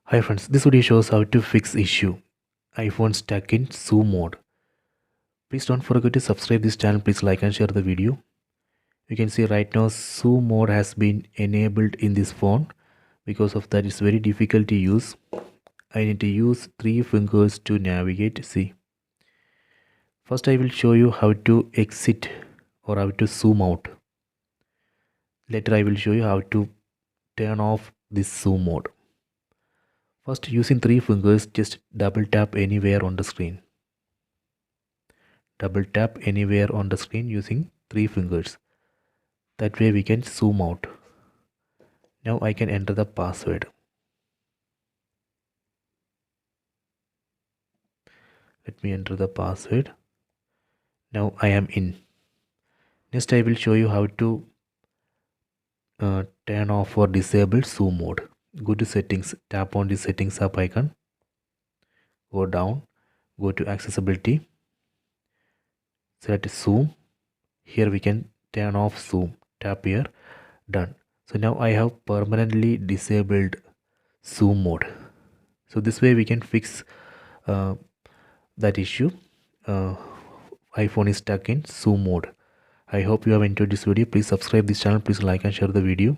Hi friends, this video shows how to fix issue iPhone stuck in zoom mode. Please don't forget to subscribe this channel. Please like and share the video. You can see right now zoom mode has been enabled in this phone. Because of that, it's very difficult to use. I need to use 3 fingers to navigate. See, first I will show you how to exit or how to zoom out. Later I will show you how to turn off this zoom mode. First, using 3 fingers, just double tap anywhere on the screen. Double tap anywhere on the screen using 3 fingers. That way we can zoom out. Now I can enter the password. Let me enter the password. Now I am in. Next I will show you how to turn off or disable zoom mode. Go to settings, tap on the settings app icon. Go down, go to accessibility. Select zoom. Here we can turn off zoom. Tap here. Done. So now I have permanently disabled zoom mode. So this way we can fix that issue. iPhone is stuck in zoom mode. I hope you have enjoyed this video. Please subscribe this channel. Please like and share the video.